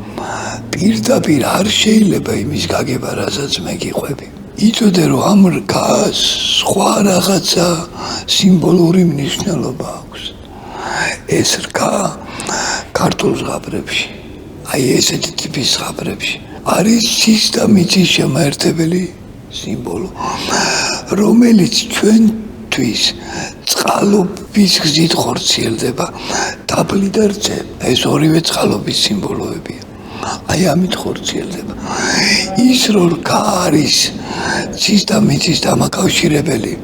პირდაპირ არ შეიძლება იმის გაგება, რასაც მე გიყვები. იცოდე რომ ამ რგას სხვა რაღაცა სიმბოლური მნიშვნელობა აქვს. ეს რგა ქართულ ზღაპრებში, აი ესეთი ტიპის ზღაპრებში არის ცის და მიწის შემაერთებელი სიმბოლო, რომელიც ჩვენთვის წყალობის გზით ხორციელდება. თაფლი და რძე, ეს ორივე წყალობის სიმბოლოებია. აი ამით ხორციელდება. ის რო რგა არის ცის და მიწის დამაკავშირებელი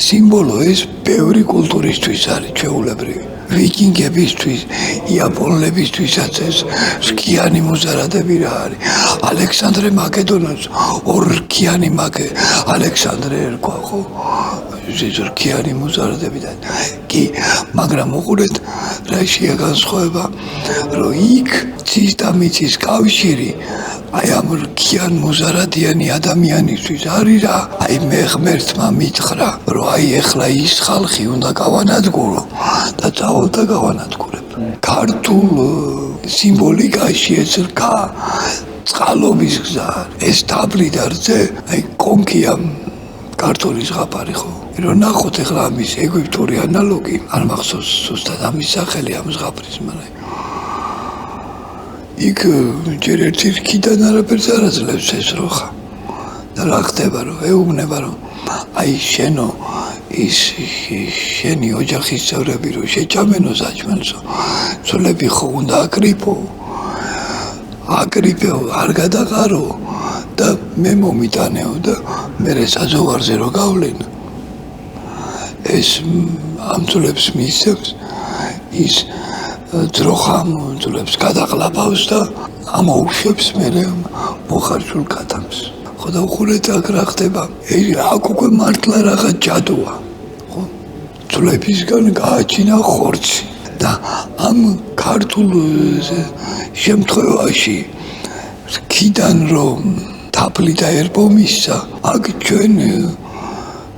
სიმბოლო, ეს ბევრი კულტურისთვის არის ჩვეულებრივი. ვიკინგებისთვის, იაპონელებისთვისაც ეს რქიანი მუზარადები რა არის. ალექსანდრე მაკედონელს ორრქიანი ალექსანდრე ერქვა, ხო? ეს რქიანი მუზარადებიდან. კი, მაგრამ უყურეთ, რა შეა განსხვავება, რომ იქ ცის და მიწის კავშირი აი ამ რქიან მუზარადიანი ადამიანისთვის არის რა. აი მე ღმერთმა მითხრა, რომ აი ეხლა ის ხალხი უნდა გავანადგურო და წავალ და გავანადგურებ. ქართულ სიმბოლიკაში ეს რქა წყალობის გზა. ეს თაფლი და რძე, აი კონქია ქართული ზღაპარი ხო? რომ ნახოთ ეხლა ამის ეგვიპტური ანალოგი, არ მახსოვს ზუსტად ამის სახელი ამ ზღაპრის, მაგრამ იქ ჯერ ერთი რქიდან არაფერს არ აძლევს ეს როხა. და რა ხდება, რომ ეუბნება, რომ აი შენი ოჯახის წევრები რომ შეჭამენო საჭმელსო, ცოლები ხო უნდა აკრიფო, არ გადაყარო და მე მომიტანეო და მე საზღვარზე რო გავლენ. ეს ამ ცოლებს მისცემს, ის ძროხამ ცოლებს გადაყლაპავს და ამოუშვებს მე მოხარშულ კატამს. ხო და უყურეთ აქ რა ხდება. აქ უკვე მართლა რაღაც ჯადოა. ხო? ცოლებისგან გააჩინა ხორცი და ამ ქართულ შემთხვევაში რქიდან რომ თაფლი და ერბო მისცა, აქ ჩვენ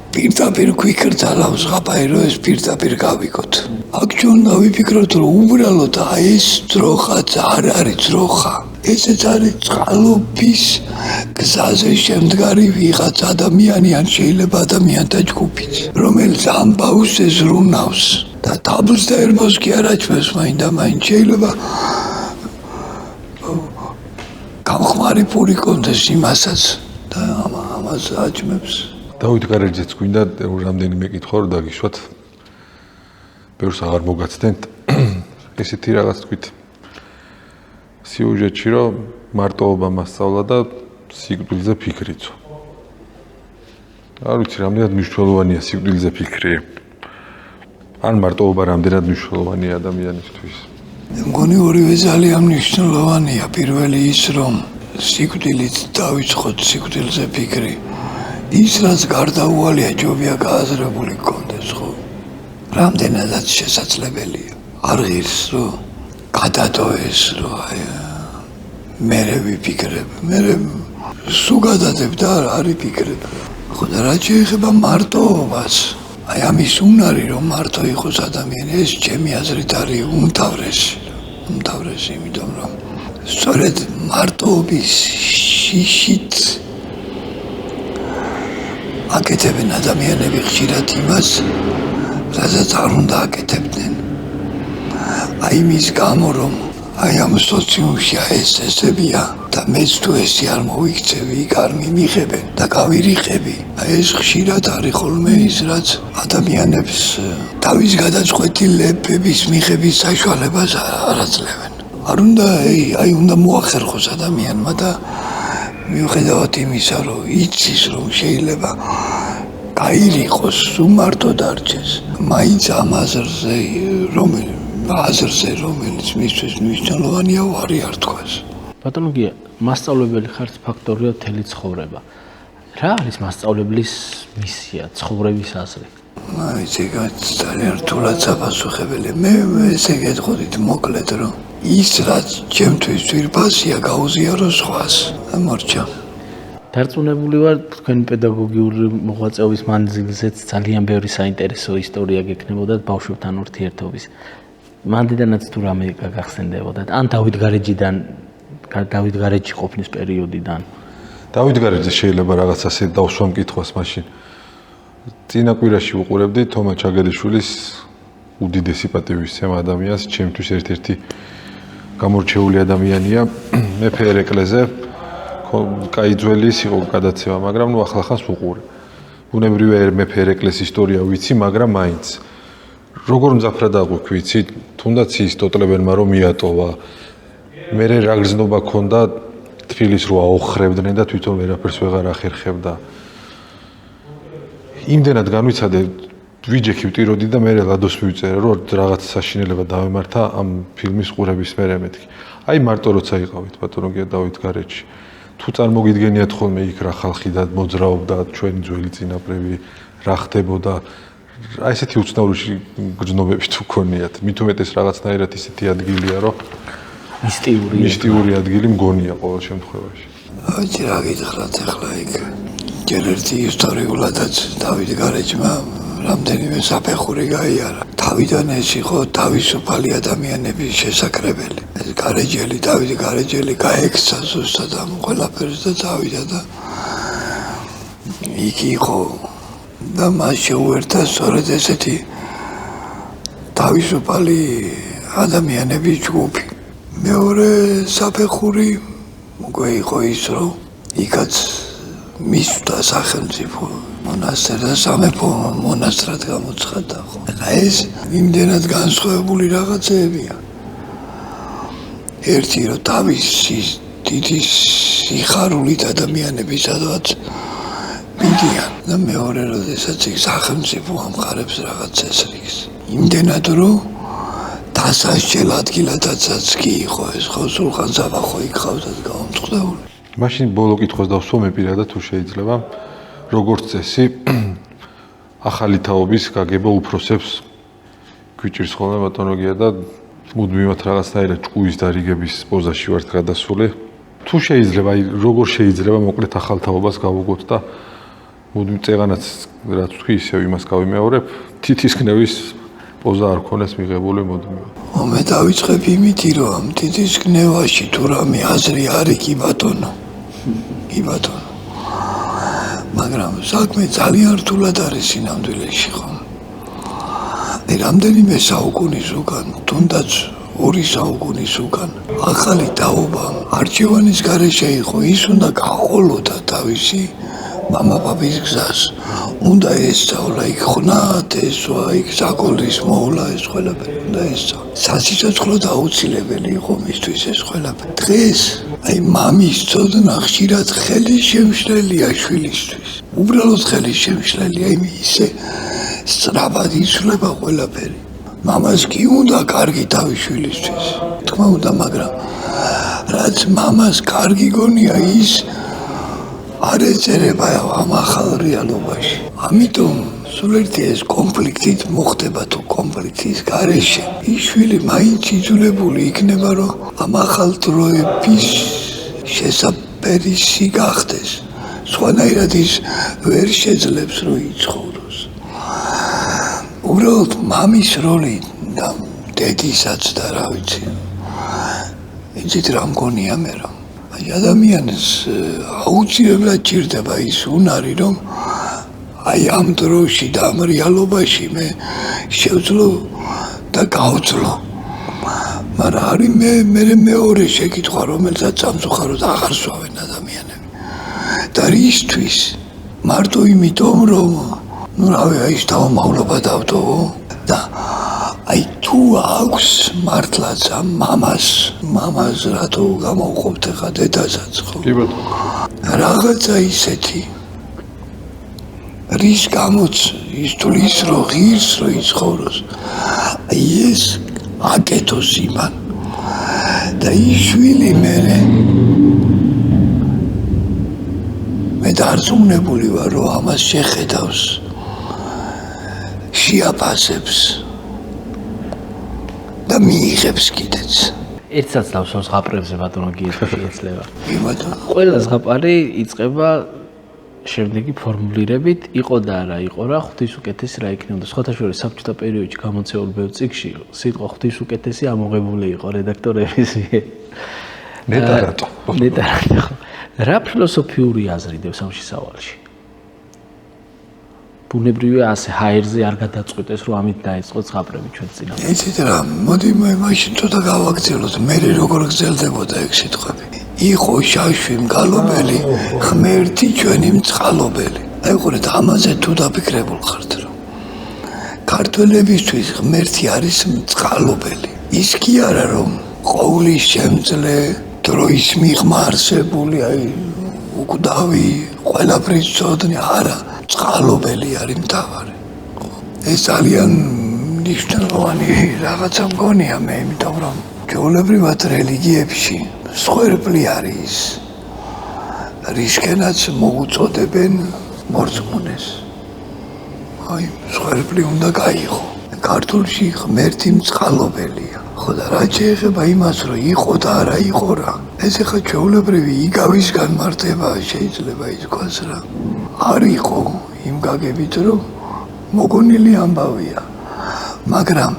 პირდაპირ გვიქრძალავს ზღაპარი, რომ ეს პირდაპირ გავიგოთ. აქ ჩვენ დავიფიქროთ, რომ უბრალოდ აი ეს ძროხაც არ არის ძროხა. ესეც არის წყალობის გზაზე შემდგარი ვიღაც ადამიანი, ან შეიძლება ადამიანთა ჯგუფიც, რომელიც ამ ბავშვს ეზრუნავს და თაფლს და ერბოს კი არ აჩვენს მაინდა-მაინც. შეიძლება გამხმარი პური კონდეს იმასაც და ამას აჩვენებს. დავით გარეჯეც გვინდა რამდენიმე კითხვა რომ დაგიშვათ. ბევრს აღარ მოგაცდენთ. ესეთი რაღაც თქვით სიუჟეტში, რომ მარტოობა მასწავლა და სიკვდილზე ფიქრიცო. არ ვიცი, რამდენად მნიშვნელოვანია სიკვდილზე ფიქრი. ან მარტოობა რამდენად მნიშვნელოვანია ადამიანისთვის. მგონი ორივე ძალიან მნიშვნელოვანია. პირველი ის, რომ სიკვდილით დავიწყოთ სიკვდილზე ფიქრი. ის რაც გარდაუვალია ჯობია გააზრებული გქონდეს, ხო? რამდენადაც შესაძლებელია. არ ღირს, რომ გადადოეს, რომ აი მე ვიფიქრებ, მე სულ გადადებ და არ ვიფიქრებ. ხო და რა შეიძლება მარტოობას? აი ამის უნარი რომ მარტო იყოს ადამიანი, ეს ჩემი აზრით არის უმთავრესი, იმიტომ რომ სწორედ მარტოობის შიშით აკეთებენ ადამიანები ხშირად იმას, რასაც არ უნდა აკეთებდნენ. აი მის გამო რომ აი ამ სოციუმში ეს ესებია და მეც თუ ესე არ მოიქცევი, იქ არ მიმიღებენ და გავირიყები. აი ეს ხშირად არის ხოლმე ის, რაც ადამიანებს თავის გადაწყვეტილებების მიღების საშუალებას არ აძლევენ. არ უნდა აი უნდა მოახერხოს ადამიანმა და მიუხედავად იმისა, რომ იცის რომ შეიძლება გაირიყოს, უმარტო დარჩეს. მაინც ამ აზრზე რომელიც მისთვის მნიშვნელოვანია ვარი არ თქვას. ბატონო გია, მასწავლებელი ხართ ფაქტორია მთელი ცხოვრება. რა არის მასწავლებლის მისია, ცხოვრების აზრი? ესე ძალიან რთულად საპასუხებელი. მე ესე გეტყოდით მოკლედ რომ ის რაც ჩემთვის ძვირფასია გაუზიარო სხვას. მორჩა. დარწმუნებული ვარ თქვენ პედაგოგიური მოღვაწეობის მანძილზეც ძალიან ბევრი საინტერესო ისტორია გექნებოდა ბავშვებთან ურთიერთობის. მანდიდანაც თუ რამე გახსენდებოდათ ან დავით გარეჯი ყოფნის პერიოდიდან. დავით გარეჯზე შეიძლება რაღაც ასე დავსვა მკითხვას მაშინ. წინა კვირაში ვუყურებდი თომა ჩაგერიშვილის უდიდესი პატივისცემა ადამიანს, ჩემთვის ერთ-ერთი გამორჩეული ადამიანია მეფე ერეკლეზე. კაი ძველის იყო გადაცემა, მაგრამ ნუ ახლახანს ვუყურე. ბუნებრივია მეფე ერეკლეს ისტორია ვიცი, მაგრამ მაინც როგორ მძაფრად აღვიქვიცით, თუნდაც ის ტოტლებენმა რომ მიატოვა. მე რა გრძნობა ქონდა თბილის რო აოხრებდნენ და თვითონ ვერაფერს ვეღარ ახერხებდა. იმდენად განვიცადე ვიჯექი ვტიროდი და მე ლადოს მივწერე რომ რაღაც საშინელება დავემართა ამ ფილმის ყურების მერე მეთქი. აი მარტო როცა იყავით ბატონო გია დავით გარეჯში. თუ წარმოგიდგენიათ ხოლმე იქ რა ხალხი და მოძრაობდა ჩვენი ძველი წინაპრები რა ხდებოდა აი ესეთი უცნაური გრძნობები თუ გქონიათ მით უმეტეს რაღაცნაირად ისეთი ადგილია რომ მისტიური ადგილი მგონია ყოველ შემთხვევაში. აჩი რა გითხრათ ახლა იქ ჯერ ერთი ისტორიულადაც დავით გარეჯმა რამდენიმე საფეხური გაიარა. თავიდან ეს იყო თავისუფალი ადამიანების შესაძლებელი. ეს გარეჯელი დავით გარეჯელი გაექცა ზუსტად ამ ყველაფერს და წავიდა და იქ იყო და მას შეუერთა სწორედ ესეთი თავისუფალი ადამიანების ჯგუფი. მეორე საფეხური უკვე იყო ის რომ იქაც მისვდა სახელმწიფო მონასტერი და სამეფო მონასტრად გამოცხადდა. ეს იმდენად განსხვავებული რაღაცებია. ერთი რომ თავისი დიდი სიხარულით ადამიანები სადღაც მიდიან და მეორე როდესაც იქ სახელმწიფო ამყარებს რაღაც წესრიგს. იმდენად რომ დასასჯელ ადგილათაც კი იყო ეს ხო სულხან საბახო იქ ხავდათ გამომწყდეული. მაშინ ბოლო კითხვას დავსვა მე პირადად თუ შეიძლება როგორც წესი ახალი თაობის გაგება უფროსებს გვიჭირს ხოლმე ბატონო გია და მუდმივად რაღაცნაირად ჭკუის დარიგების პოზაში ვართ გადასული. თუ შეიძლება აი როგორ შეიძლება მოკლედ ახალ თაობას გავუგოთ და მუდმივ წეღანაც რაც თქვი ისევ იმას გავიმეორებ თითისკნევის პოზა არ ქონეს მიღებული მუდმივად. მე დავიწყებ იმითი რომ ამ თითისკნევაში თუ რამე აზრი არის კი ბატონო. კი ბატონო. მაგრამ საქმე ძალიან რთულად არის სინამდვილეში ხომ. რამდენიმე საუკუნის უკან, თუნდაც 2 საუკუნის უკან, ახალი თაობა არჩევანის გარეშე იყო, ის უნდა გაყოლოდა თავისი მამაპაპის გზას. უნდა ესწავლა იქ ხნათ, ესვა იქ საკოლის მოვლა ეს ყველაფერი უნდა ესწავლა. სასიცოცხლოდ აუცილებელი იყო მისთვის ეს ყველაფერი. დღეს აი მამის ცოდნა ხშირად ხელის შემშლელია შვილისთვის. უბრალოდ ხელის შემშლელია, ისე სწრაფად იცვლება ყველაფერი. მამას კი უნდა კარგი თავის შვილისთვის. თქმა უნდა, მაგრამ რაც მამას კარგი გონია ის არ ეწერება ამ ახალ რეალობაში. ამიტომ სულ ერთი ეს კონფლიქტით მოხდება თუ კონფლიქტის გარეშე. ის შვილი მაინც იძულებული იქნება რომ ამ ახალ დროების შესაძლებელი გახდეს. სხვანაირად ის ვერ შეძლებს რომ იცხოვროს. უბრალოდ მამის როლი და დედისაც და რა ვიცი. იცით რა მგონია მე რომ ადამიანს აუცილებლად ჭირდება ის უნარი რომ აი ამ დროში და ამ რეალობაში მე შევძლო და გავძლო. მაგრამ არის მე მეორე შეკითხვა, რომელსაც სამწუხაროდ აღარ სვავენ ადამიანები. და რისთვის? მარტო იმიტომ, რომ რავი, აი ეს თავმავლობა დავტოვო და აი თუ აქვს მართლაც ამ მამას რატო გამოვყოფთ ხა დედასაც ხო? კი ბატონო. რაღაცა ისეთი რის გამოც ის თulis რო ღირს რო იცხოვროს აი ეს აკეთოს იმან და ის შვილი მე დარწმუნებული ვარ რომ ამას შეხედავს შეაფასებს და მიიღებს კიდეც ერთსაც დავსვავს ზღაპრებზე ბატონო გიეთო შეიძლება. იმათო ყველა ზღაპარი იწყება შემდეგი ფორმულირებით იყო და არა იყო რა ღვთის უკეთესი რა იქნებოდა. სხვათა შორის საბჭოთა პერიოდში გამოცეულ ბევრ წიგნში სიტყვა ღვთის უკეთესი ამოღებული იყო რედაქტორების მიერ. ნეტარატო. რა ფილოსოფიური აზრი დევს ამ შესავალში? ბუნებრივია ასე ჰაერზე არ გადაწყვეტეს რომ ამით დაიწყო ზღაპრები ჩვენ წინააღმდეგ. იცით რა, მოდი მე მაშინ ცოტა გავაგრძელოთ, მე როგორ გრძელდებოდა ეგ სიტყვები. იყო შაშვი მგალობელი, ღმერთი ჩვენი მწყალობელი. აი ყურეთ, ამაზე თუ დაფიქრებულ ხართ რომ ქართველებისთვის ღმერთი არის მწყალობელი. ის კი არა რომ ყოვლის შემძლე დროის მიღმა არსებული, აი უკვდავი, ყველაფრის ცოდნი არა, წყალობელი არის მთავარი. ეს ძალიან მნიშვნელოვანი რაღაცა მგონია მე, იმიტომ რომ ჩვეულებრივად რელიგიებში სხვერპლი არის რისკენაც მოუწოდებენ მორწმუნეს. აი, სხვერპლი უნდა გაიღო. ქართულში ღმერთი მწყალობელია. ხო და რა შეეხება იმას, რომ იყო და არა იყო რა. ეს ახლა ჩვეულებრივი იგავის განმარტება შეიძლება ითქვას რა. არ იყო იმ გაგებით, რომ მოგონილი ამბავია. მაგრამ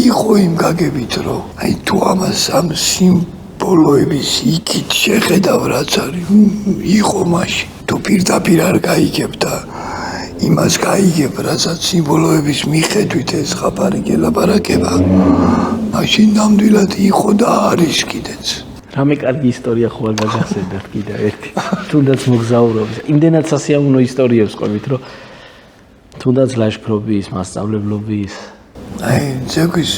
იყო იმ გაგებით, რომ აი თუ ამას ამ სიმბოლოების იქით შეხედავ რაც არის, იყო მაშინ. თუ პირდაპირ არ გაიგებ და იმას გაიგებ, რასაც სიმბოლოების მიხედვით ეს ხაფარი გელაპარაკება, მაშინ ნამდვილად იყო და არის კიდეც. რამე კარგი ისტორია ხო არ გაგახსენდათ კიდევ ერთი. თუნდაც მოგზაურობის. იმდენად სასიამოვნო ისტორიებს ყვებით, რომ თუნდაც ლაშქრობის, მასწავლებლობის. აი, ძეგვის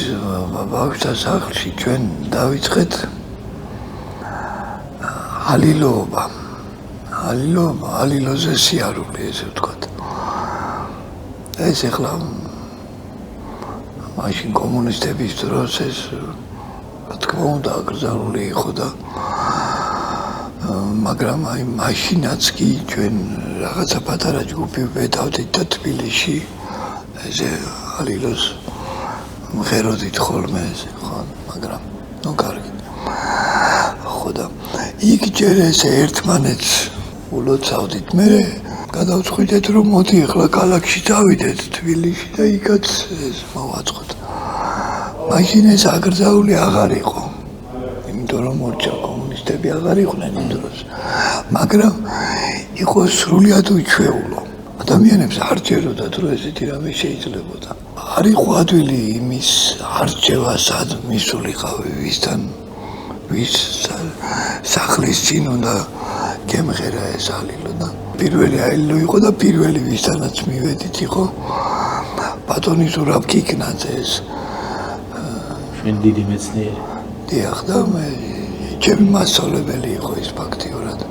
ბავშვთა სახლში ჩვენ დავიწყეთ ალილოობა. ალილოზე სიარული ესე ვთქვათ. ეს ახლა მაშინ კომუნისტების დროს ეს რა თქმა უნდა აკრძალული იყო და მაგრამ აი მაშინაც კი ჩვენ რაღაცა პატარა ჯგუფი ვედავდით და თბილისში ესე ალილოს მღეროდით ხოლმე ესე ხო მაგრამ ნუ კარგი ხო და იქ ჯერ ესე ერთმანეთს ულოცავდით მე გადავწყვიტეთ რომ მოდი ახლა ქალაქში დავიდეთ თბილისში და იქაც ეს მოვაწყოთ მაშინ ეს აკრძალული აღარ იყო იმიტომ რომ მორჩა კომუნისტები აღარ იყვნენ იმ დროს მაგრამ იყო სრულიად უჩვეულო ადამიანებს არ ჯეროდათ რომ ესეთი რამე შეიძლებოდა არ იყო ადვილი იმის არჩევასად მისულიყავი ვისთან ვის სახლის წინ უნდა გემღერა ეს ალილო და პირველი ალილო იყო და პირველი ვისთანაც მივედით იყო ბატონი ზურაბ კიკნაძეს ჩვენ დიდი მეცნიერი დიახ და მე ჩემი მასწავლებელი იყო ის ფაქტიურად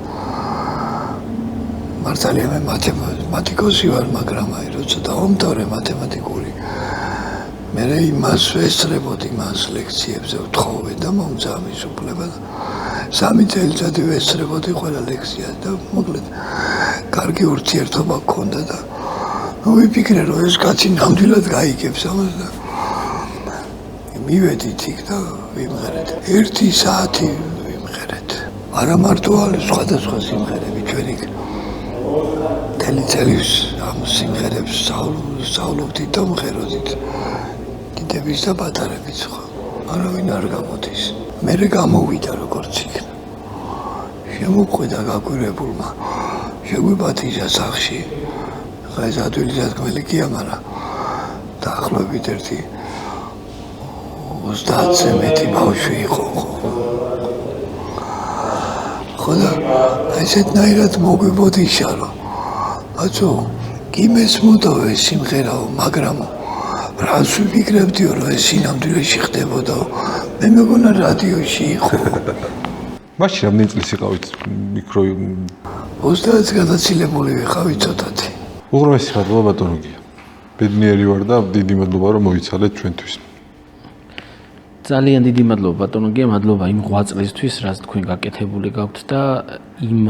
მართალია მე მათემატიკოსი ვარ მაგრამ აი როცა დავამთავრე მათემატიკური მე იმას ვესწრებოდი მას ლექციებზე ვთხოვე და მომწა მის უფლება და 3 წელიწადი ვესწრებოდი ყველა ლექციას და მოკლედ კარგი ურთიერთობა გქონდა და ვიფიქრე რომ ეს კაცი ნამდვილად გაიგებს ამას და მივედით იქ და ვიმღერეთ 1 საათი ვიმღერეთ არა მარტო სხვადასხვა სიმღერები ჩვენ იქ თელიწელის ამ სიმღერებს სწავლობდით და ვმღეროდით კიდების და პატარებიც ხო არავინ არ გამოდის მე გამოვიდა როგორც იქნა შემოყვედა გაკვირებულმა შეგვიპატიჟა სახში ეს ადვილი დადგმელი გია, მაგრამ დაახლოებით ერთი 30-ზე მეტი ბავშვი იყო. ხოდა ესეთნაირად მოგვიბოდიშა, რომ ბაცო, გიმესმოდავ ეს სიმღერაო, მაგრამ რას ვიფიქრებდიო, რომ ეს სინამდვილეში ხდებოდა, მე მეგონა რადიოში იყო. მაშინ რამდენი წლის იყავით მიკრო 30-ს გადაცილებული ვიყავი ცოტათი. უღრმესი მადლობა ბატონო გია. ბედნიერი ვარ და დიდი მადლობა რომ მოიცალეთ ჩვენთვის. ძალიან დიდი მადლობა ბატონო გია, მადლობა იმ ღვაწლისთვის, რაც თქვენ გაკეთებული გაქვთ და იმ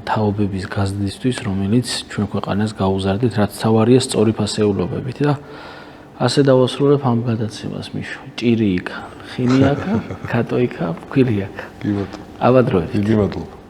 თაობების გაზრდისთვის, რომელიც ჩვენ ქვეყანას გაუზარდეთ, რაც თავარია სწორი ფასეულობებით და ასე დავასრულებ ამ გადაცემას მიშო. ჭირი იქა, ხილი აქა, ქატო იქა, ფქვილი აქა. კი ბატონო. აბა დროებით. დიდი მადლობა.